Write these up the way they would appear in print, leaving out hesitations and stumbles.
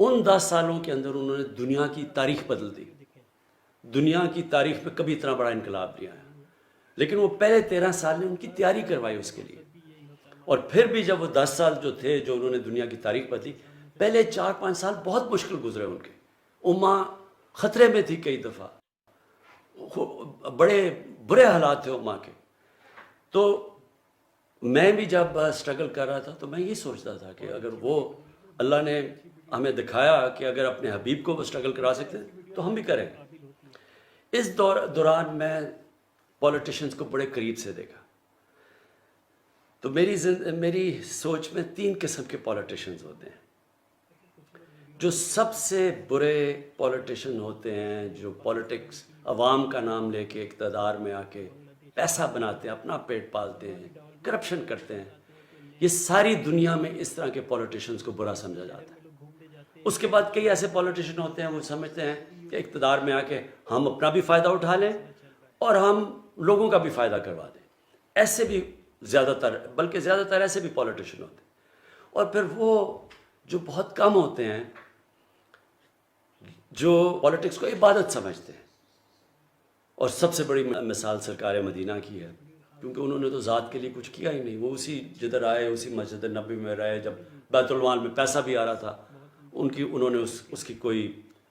ان 10 سالوں کے اندر انہوں نے دنیا کی تاریخ بدل دی. دنیا کی تاریخ میں کبھی اتنا بڑا انقلاب نہیں آیا. لیکن وہ پہلے 13 سال نے ان کی تیاری کروائی اس کے لیے. اور پھر بھی جب وہ 10 سال جو تھے جو انہوں نے دنیا کی تاریخ بدلی، پہلے 4-5 سال بہت مشکل گزرے ان کے. امہ خطرے میں تھی کئی دفعہ، بڑے برے حالات تھے امہ کے. تو میں بھی جب اسٹرگل کر رہا تھا تو میں یہ سوچتا تھا کہ اگر وہ اللہ نے ہمیں دکھایا کہ اگر اپنے حبیب کو وہ اسٹرگل کرا سکتے ہیں تو ہم بھی کریں. اس دوران میں پولیٹیشنز کو بڑے قریب سے دیکھا. تو میری سوچ میں 3 قسم کے پولیٹیشنز ہوتے ہیں. جو سب سے برے پولیٹیشن ہوتے ہیں، جو پولیٹکس عوام کا نام لے کے اقتدار میں آ کے پیسہ بناتے ہیں، اپنا پیٹ پالتے ہیں، کرپشن کرتے ہیں. یہ ساری دنیا میں اس طرح کے پولیٹیشنز کو برا سمجھا جاتا ہے. اس کے بعد کئی ایسے پولیٹیشن ہوتے ہیں وہ سمجھتے ہیں کہ اقتدار میں آ کے ہم اپنا بھی فائدہ اٹھا لیں اور ہم لوگوں کا بھی فائدہ کروا دیں. ایسے بھی زیادہ تر ایسے بھی پولیٹیشن ہوتے ہیں. اور پھر وہ جو بہت کم ہوتے ہیں جو پولیٹکس کو عبادت سمجھتے ہیں. اور سب سے بڑی مثال سرکار مدینہ کی ہے، کیونکہ انہوں نے تو ذات کے لیے کچھ کیا ہی نہیں. وہ اسی جدھر آئے اسی مسجد نبی میں رہے. جب بیت المال میں پیسہ بھی آ رہا تھا انہوں نے اس کی کوئی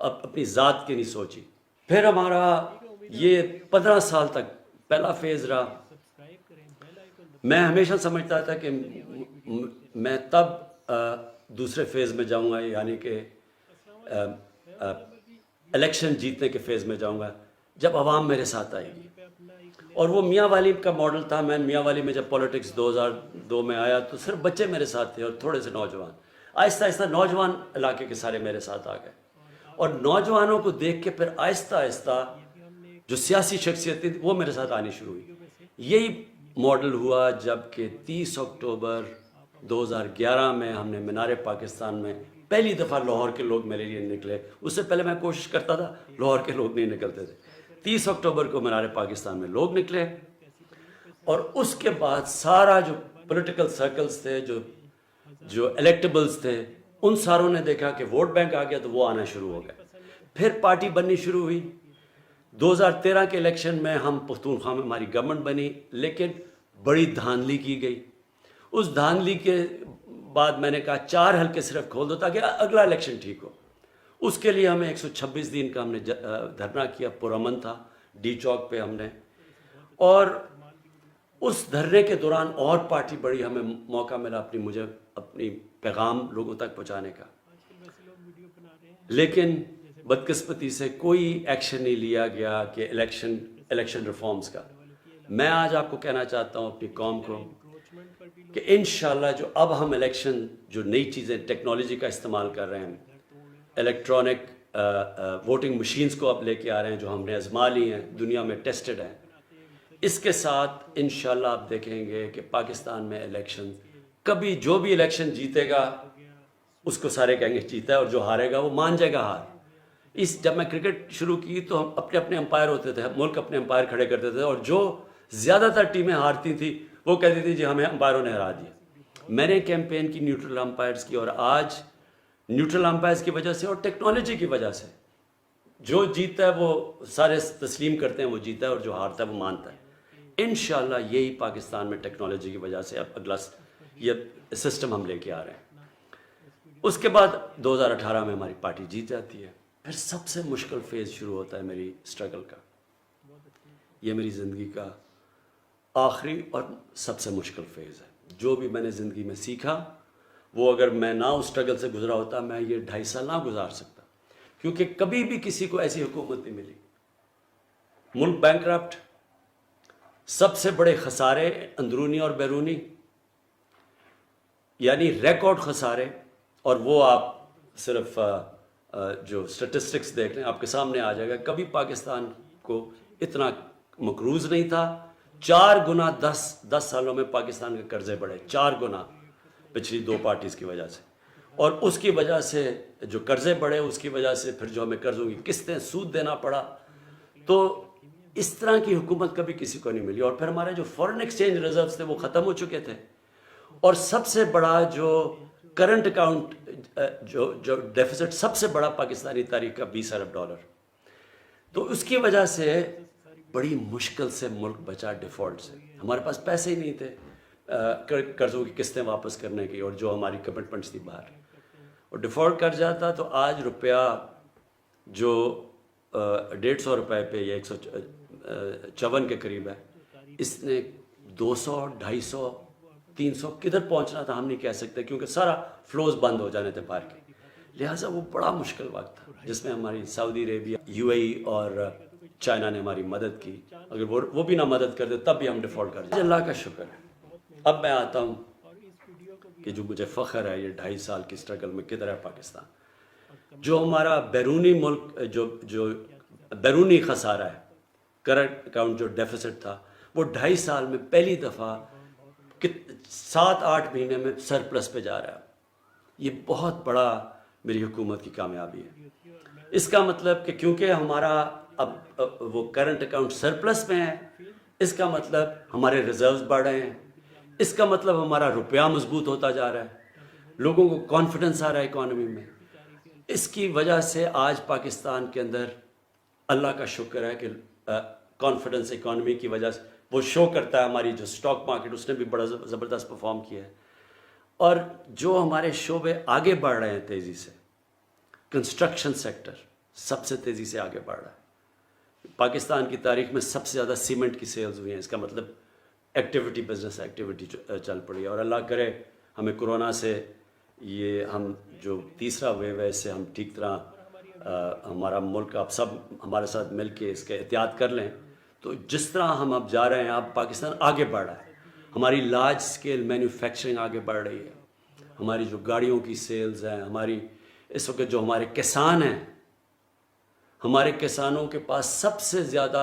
اپنی ذات کی نہیں سوچی. پھر ہمارا یہ 15 سال تک پہلا فیز رہا. میں ہمیشہ سمجھتا تھا کہ میں تب دوسرے فیز میں جاؤں گا، یعنی کہ الیکشن جیتنے کے فیز میں جاؤں گا جب عوام میرے ساتھ آئے گی. اور وہ میاں والی کا ماڈل تھا. میں میاں والی میں جب پولیٹکس 2002 میں آیا تو صرف بچے میرے ساتھ تھے اور تھوڑے سے نوجوان. آہستہ آہستہ نوجوان علاقے کے سارے میرے ساتھ آ گئے. اور نوجوانوں کو دیکھ کے پھر آہستہ آہستہ جو سیاسی شخصیتیں وہ میرے ساتھ آنی شروع ہوئی. یہی ماڈل ہوا جب کہ 30 اکتوبر 2011 میں ہم نے مینار پاکستان میں پہلی دفعہ لاہور کے لوگ میرے لیے نکلے. اس سے پہلے میں کوشش کرتا تھا، لاہور کے لوگ نہیں نکلتے تھے. 30 اکتوبر کو مینار پاکستان میں لوگ نکلے. اور اس کے بعد سارا جو پولیٹیکل سرکلز تھے، جو الیکٹیبلز تھے، ان ساروں نے دیکھا کہ ووٹ بینک آ گیا تو وہ آنا شروع ہو گئے. پھر پارٹی بننی شروع ہوئی. 2013 کے الیکشن میں ہم پختونخوا میں ہماری گورنمنٹ بنی، لیکن بڑی دھاندلی کی گئی. اس دھاندلی کے بعد میں نے کہا 4 حلقے صرف کھول دو تاکہ اگلا الیکشن ٹھیک ہو. اس کے لیے ہمیں 126 دن کا ہم نے دھرنا کیا. پرامن تھا ڈی چوک پہ ہم نے. اور اس دھرنے کے دوران اور پارٹی بڑی، ہمیں موقع ملا اپنی پیغام لوگوں تک پہنچانے کا. لیکن بدقسمتی سے کوئی ایکشن نہیں لیا گیا کہ الیکشن ریفارمز کا. میں آج آپ کو کہنا چاہتا ہوں اپنی قوم کو کہ انشاءاللہ جو اب ہم الیکشن جو نئی چیزیں ٹیکنالوجی کا استعمال کر رہے ہیں، الیکٹرانک ووٹنگ مشینز کو اب لے کے آ رہے ہیں جو ہم نے آزما لی ہیں، دنیا میں ٹیسٹڈ ہیں. اس کے ساتھ انشاءاللہ آپ دیکھیں گے کہ پاکستان میں الیکشن کبھی جو بھی الیکشن جیتے گا اس کو سارے کہیں گے جیتا ہے، اور جو ہارے گا وہ مان جائے گا ہار. جب میں کرکٹ شروع کی تو ہم اپنے امپائر ہوتے تھے، ملک اپنے امپائر کھڑے کرتے تھے، اور جو زیادہ تر ٹیمیں ہارتی تھیں وہ کہتی تھی جی ہمیں امپائروں نے ہرا دیا. میں نے کیمپین کی نیوٹرل امپائرز کی، اور آج نیوٹرل امپائرز کی وجہ سے اور ٹیکنالوجی کی وجہ سے جو جیتا ہے وہ سارے تسلیم کرتے ہیں وہ جیتا ہے، اور جو ہارتا ہے وہ مانتا ہے. انشاءاللہ یہی پاکستان میں ٹیکنالوجی کی وجہ سے اب اگلا یہ سسٹم ہم لے کے آ رہے ہیں. اس کے بعد 2018 میں ہماری پارٹی جیت جاتی ہے. پھر سب سے مشکل فیز شروع ہوتا ہے میری اسٹرگل کا. یہ میری زندگی کا آخری اور سب سے مشکل فیز ہے. جو بھی میں نے زندگی میں سیکھا وہ اگر میں نہ اس اسٹرگل سے گزرا ہوتا میں یہ 2.5 سال نہ گزار سکتا، کیونکہ کبھی بھی کسی کو ایسی حکومت نہیں ملی. ملک بینکرپٹ، سب سے بڑے خسارے اندرونی اور بیرونی، یعنی ریکارڈ خسارے. اور وہ آپ صرف جو اسٹیٹسٹکس دیکھ لیں آپ کے سامنے آ جائے گا. کبھی پاکستان کو اتنا مقروض نہیں تھا. 4 گنا 10 سالوں میں پاکستان کے قرضے بڑھے، 4 گنا پچھلی 2 پارٹیز کی وجہ سے. اور اس کی وجہ سے جو قرضے بڑھے، اس کی وجہ سے پھر جو ہمیں قرضوں کی قسطیں سود دینا پڑا. تو اس طرح کی حکومت کبھی کسی کو نہیں ملی. اور پھر ہمارے جو فورن ایکسچینج ریزروز تھے وہ ختم ہو چکے تھے. اور سب سے بڑا جو کرنٹ اکاؤنٹ جو ڈیفیسٹ سب سے بڑا پاکستانی تاریخ کا $20 ارب، تو اس کی وجہ سے بڑی مشکل سے ملک بچا ڈیفالٹ سے. ہمارے پاس پیسے ہی نہیں تھے قرضوں کی قسطیں واپس کرنے کی، اور جو ہماری کمٹمنٹس تھی باہر، اور ڈیفالٹ کر جاتا. تو آج روپیہ جو 150 روپے پہ یا 154 کے قریب ہے، اس نے 200 250 300 کدھر پہنچنا تھا ہم نہیں کہہ سکتے، کیونکہ سارا فلوز بند ہو جانے تھے باہر کے. لہٰذا وہ بڑا مشکل وقت تھا جس میں ہماری سعودی عربیہ، UAE اور چائنا نے ہماری مدد کی. اگر وہ بھی نہ مدد کرتے تب بھی ہم ڈیفالٹ کر جاتے. اللہ کا شکر ہے. اب میں آتا ہوں کہ جو مجھے فخر ہے یہ 2.5 سال کی سٹرگل میں کدھر ہے پاکستان. جو ہمارا بیرونی ملک جو بیرونی خسارہ ہے، کرنٹ اکاؤنٹ جو ڈیفیسٹ تھا، وہ 2.5 سال میں پہلی دفعہ 7-8 مہینے میں سرپلس پہ جا رہا ہے. یہ بہت بڑا میری حکومت کی کامیابی ہے. اس کا مطلب کہ کیونکہ ہمارا اب وہ کرنٹ اکاؤنٹ سرپلس میں ہے، اس کا مطلب ہمارے ریزروز بڑھ رہے ہیں، اس کا مطلب ہمارا روپیہ مضبوط ہوتا جا رہا ہے، لوگوں کو کانفیڈنس آ رہا ہے اکانومی میں. اس کی وجہ سے آج پاکستان کے اندر اللہ کا شکر ہے کہ کانفیڈنس اکانومی کی وجہ سے وہ شو کرتا ہے. ہماری جو سٹاک مارکیٹ اس نے بھی بڑا زبردست پرفارم کیا ہے. اور جو ہمارے شعبے آگے بڑھ رہے ہیں تیزی سے، کنسٹرکشن سیکٹر سب سے تیزی سے آگے بڑھ رہا ہے. پاکستان کی تاریخ میں سب سے زیادہ سیمنٹ کی سیلز ہوئی ہیں. اس کا مطلب ایکٹیویٹی، بزنس ایکٹیویٹی چل پڑی ہے. اور اللہ کرے ہمیں کورونا سے یہ ہم جو تیسرا ویو ہے، اس سے ہم ٹھیک طرح ہمارا ملک آپ سب ہمارے ساتھ مل کے اس کے احتیاط کر لیں. تو جس طرح ہم اب جا رہے ہیں، اب پاکستان آگے بڑھ رہا ہے. ہماری لارج سکیل مینوفیکچرنگ آگے بڑھ رہی ہے. ہماری جو گاڑیوں کی سیلز ہیں، ہماری اس وقت جو ہمارے کسان ہیں، ہمارے کسانوں کے پاس سب سے زیادہ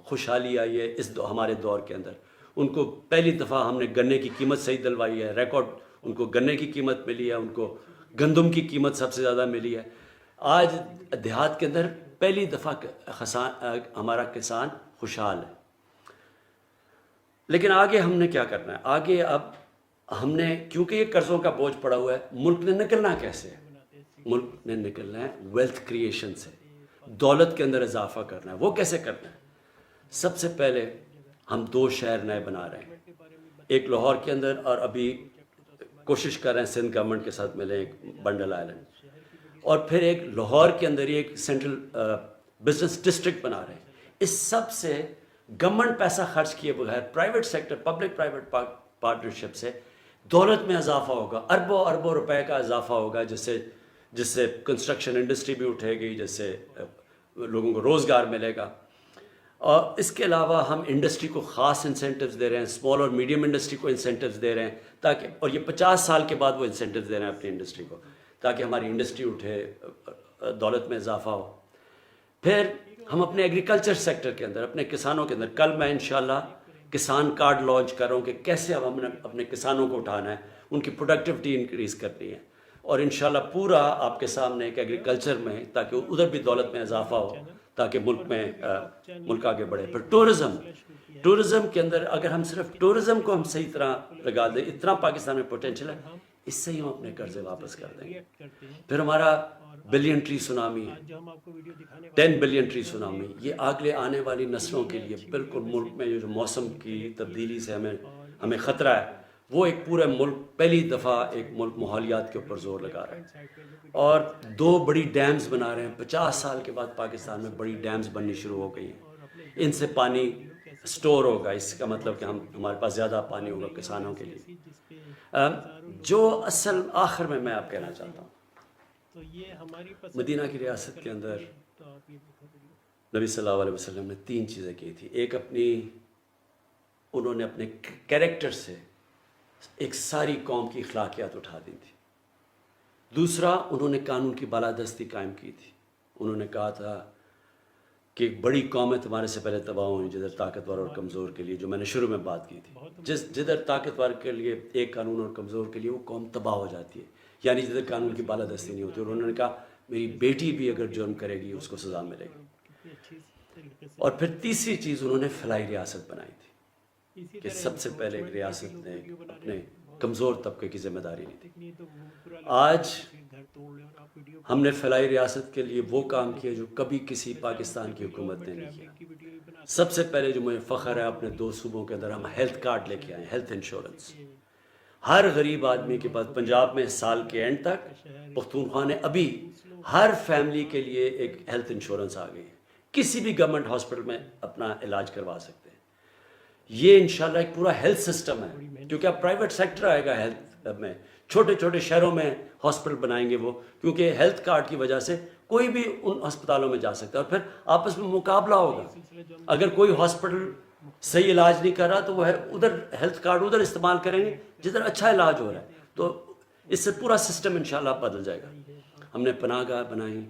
خوشحالی آئی ہے ہمارے دور کے اندر. ان کو پہلی دفعہ ہم نے گنے کی قیمت صحیح دلوائی ہے، ریکارڈ ان کو گنے کی قیمت ملی ہے، ان کو گندم کی قیمت سب سے زیادہ ملی ہے. آج دیہات کے اندر پہلی دفعہ ہمارا کسان خوشحال ہے. لیکن آگے ہم نے کیا کرنا ہے؟ آگے اب ہم نے، کیونکہ یہ قرضوں کا بوجھ پڑا ہوا ہے، ملک نے نکلنا کیسے ہے؟ ملک نے نکلنا ہے ویلتھ کریشن سے، دولت کے اندر اضافہ کرنا ہے. وہ کیسے کرنا ہے؟ سب سے پہلے ہم 2 شہر نئے بنا رہے ہیں، ایک لاہور کے اندر، اور ابھی کوشش کر رہے ہیں سندھ گورنمنٹ کے ساتھ ملیں ایک بنڈل آئلینڈ، اور پھر ایک لاہور کے اندر ہی ایک سینٹرل بزنس ڈسٹرکٹ بنا رہے ہیں. اس سب سے گورنمنٹ پیسہ خرچ کیے بغیر private sector, public private partnership سے دولت میں اضافہ ہوگا. اربوں اربوں روپے کا اضافہ ہوگا، جس سے کنسٹرکشن انڈسٹری بھی اٹھے گی، جس سے لوگوں کو روزگار ملے گا. اور اس کے علاوہ ہم انڈسٹری کو خاص انسینٹیوز دے رہے ہیں، اسمال اور میڈیم انڈسٹری کو انسینٹیوز دے رہے ہیں تاکہ، اور یہ 50 سال کے بعد وہ انسینٹیوز دے رہے ہیں اپنی انڈسٹری کو، تاکہ ہماری انڈسٹری اٹھے، دولت میں اضافہ ہو. پھر ہم اپنے ایگریکلچر سیکٹر کے اندر، اپنے کسانوں کے اندر، کل میں انشاءاللہ کسان کارڈ لانچ کر رہا ہوں کہ کیسے اب ہم نے اپنے کسانوں کو اٹھانا ہے، ان کی پروڈکٹیوٹی انکریز کرنی ہے. اور انشاءاللہ پورا آپ کے سامنے ایک ایگریکلچر میں، تاکہ ادھر بھی دولت میں اضافہ ہو، تاکہ ملک آگے بڑھے. پھر ٹورزم کے اندر اگر ہم صرف ٹورزم کو ہم صحیح طرح لگا دیں، اتنا پاکستان میں پوٹینشیل ہے، اس سے ہی ہم اپنے قرضے واپس کر دیں گے. پھر ہمارا بلین ٹری سونامی ہے، 10 بلین ٹری سونامی، یہ آگے آنے والی نسلوں کے لیے بالکل ملک میں جو موسم کی تبدیلی سے ہمیں خطرہ ہے، وہ ایک پورا ملک پہلی دفعہ ایک ملک ماحولیات کے اوپر زور لگا رہا ہے. اور 2 بڑی ڈیمز بنا رہے ہیں. 50 سال کے بعد پاکستان میں بڑی ڈیمز بننی شروع ہو گئی ہیں. ان سے پانی سٹور ہوگا، اس کا مطلب کہ ہمارے پاس زیادہ پانی ہوگا کسانوں کے لیے. جو اصل آخر میں آپ کہنا چاہتا ہوں، مدینہ کی ریاست کے اندر نبی صلی اللہ علیہ وسلم نے 3 چیزیں کی تھی. ایک انہوں نے اپنے کیریکٹر سے ایک ساری قوم کی اخلاقیات اٹھا دی تھی. دوسرا، انہوں نے قانون کی بالادستی قائم کی تھی. انہوں نے کہا تھا کہ ایک بڑی قومیں تمہارے سے پہلے تباہ ہوئیں، جدھر طاقتور اور کمزور کے لیے، جو میں نے شروع میں بات کی تھی، جدھر طاقتور کے لیے ایک قانون اور کمزور کے لیے وہ قوم تباہ ہو جاتی ہے، یعنی جدھر قانون کی بالادستی نہیں ہوتی. اور انہوں نے کہا میری بیٹی بھی اگر جرم کرے گی اس کو سزا ملے گی. اور پھر تیسری چیز انہوں نے فلاحی ریاست بنائی تھی، کہ سب سے پہلے ایک ریاست نے اپنے کمزور طبقے کی ذمہ داری نہیں تھی۔ آج ہم نے فلاحی ریاست کے لیے وہ کام کیا جو کبھی کسی پاکستان کی حکومت نے نہیں کیا۔ سب سے پہلے جو مجھے فخر ہے اپنے 2 صوبوں کے اندر ہم ہیلتھ کارڈ لے کے آئے، ہیلتھ انشورنس۔ ہر غریب آدمی کے پاس پنجاب میں سال کے اینڈ تک پختونخوا نے ابھی ہر فیملی کے لیے ایک ہیلتھ انشورنس آ گئی ہے، کسی بھی گورنمنٹ ہاسپٹل میں اپنا علاج کروا سکتے ہیں۔ یہ انشاءاللہ ایک پورا ہیلتھ سسٹم ہے، کیونکہ اب پرائیویٹ سیکٹر آئے گا ہیلتھ میں، چھوٹے چھوٹے شہروں میں ہاسپٹل بنائیں گے وہ، کیونکہ ہیلتھ کارڈ کی وجہ سے کوئی بھی ان ہسپتالوں میں جا سکتا ہے، اور پھر آپس میں مقابلہ ہوگا۔ اگر کوئی ہاسپٹل صحیح علاج نہیں کر رہا تو وہ ادھر ہیلتھ کارڈ ادھر استعمال کریں گے جدھر اچھا علاج ہو رہا ہے، تو اس سے پورا سسٹم انشاءاللہ بدل جائے گا۔ ہم نے پناہ گاہ بنائی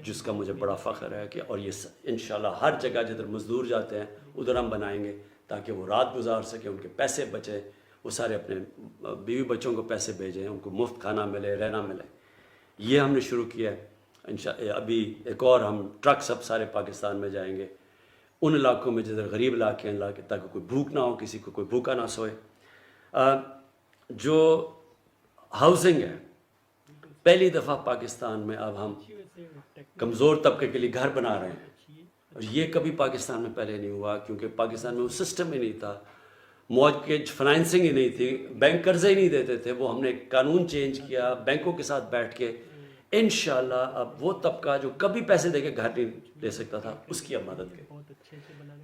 جس کا مجھے بڑا فخر ہے کہ، اور یہ انشاءاللہ ہر جگہ جدھر مزدور جاتے ہیں ادھر ہم بنائیں گے تاکہ وہ رات گزار سکیں، ان کے پیسے بچے، وہ سارے اپنے بیوی بچوں کو پیسے بھیجیں، ان کو مفت کھانا ملے، رہنا ملے۔ یہ ہم نے شروع کیا ہے۔ ابھی ایک اور ہم ٹرک سب سارے پاکستان میں جائیں گے، ان علاقوں میں جدھر غریب علاقے ہیں، تاکہ کوئی بھوک نہ ہو، کسی کو کوئی بھوکا نہ سوئے۔ جو ہاؤسنگ ہے، پہلی دفعہ پاکستان میں اب ہم کمزور طبقے کے لیے گھر بنا رہے ہیں، اور یہ کبھی پاکستان میں پہلے نہیں ہوا، کیونکہ پاکستان میں وہ سسٹم ہی نہیں تھا، مورگیج فائنینسنگ ہی نہیں تھی، بینک قرضے ہی نہیں دیتے تھے۔ وہ ہم نے قانون چینج کیا، بینکوں کے ساتھ بیٹھ کے انشاءاللہ اب وہ طبقہ جو کبھی پیسے دے کے گھر نہیں لے سکتا تھا اس کی اب مدد کریں۔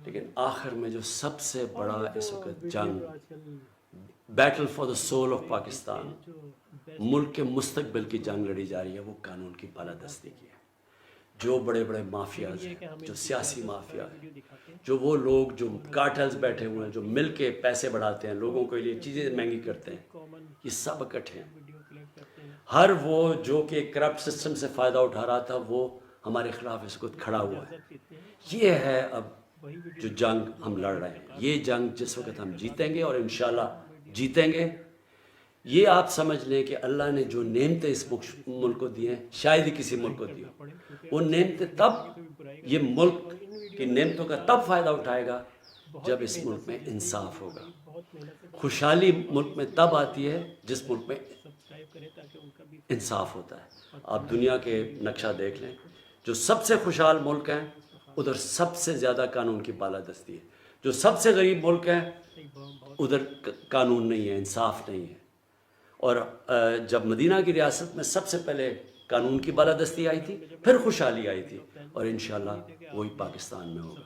لیکن آخر میں جو سب سے بڑا اس وقت جنگ، battle for the soul of Pakistan, ملک کے مستقبل کی جنگ لڑی جا رہی ہے، وہ قانون کی بالادستی کی ہے۔ جو بڑے بڑے مافیاز ہیں، جو سیاسی مافیا ہیں، جو وہ لوگ جو کارٹلز بیٹھے ہوئے ہیں، جو مل کے پیسے بڑھاتے ہیں، لوگوں کے لیے چیزیں مہنگی کرتے ہیں، یہ سب اکٹھے ہیں۔ ہر وہ جو کہ کرپٹ سسٹم سے فائدہ اٹھا رہا تھا وہ ہمارے خلاف اس وقت کھڑا ہوا ہے۔ یہ ہے اب جو جنگ ہم لڑ رہے ہیں، یہ جنگ جس وقت ہم جیتیں گے، اور انشاءاللہ جیتیں گے۔ یہ آپ سمجھ لیں کہ اللہ نے جو نعمتیں اس ملک کو دی ہیں شاید ہی کسی ملک کو دی ہوں۔ وہ نعمتیں تب، یہ ملک کی نعمتوں کا تب فائدہ اٹھائے گا جب اس ملک میں انصاف ہوگا۔ خوشحالی ملک میں تب آتی ہے جس ملک میں انصاف ہوتا ہے۔ آپ دنیا کے نقشہ دیکھ لیں، جو سب سے خوشحال ملک ہیں ادھر سب سے زیادہ قانون کی بالادستی ہے، جو سب سے غریب ملک ہیں ادھر قانون نہیں ہے، انصاف نہیں ہے۔ اور جب مدینہ کی ریاست میں سب سے پہلے قانون کی بالادستی آئی تھی، پھر خوشحالی آئی تھی، اور انشاءاللہ وہی پاکستان میں ہوگا۔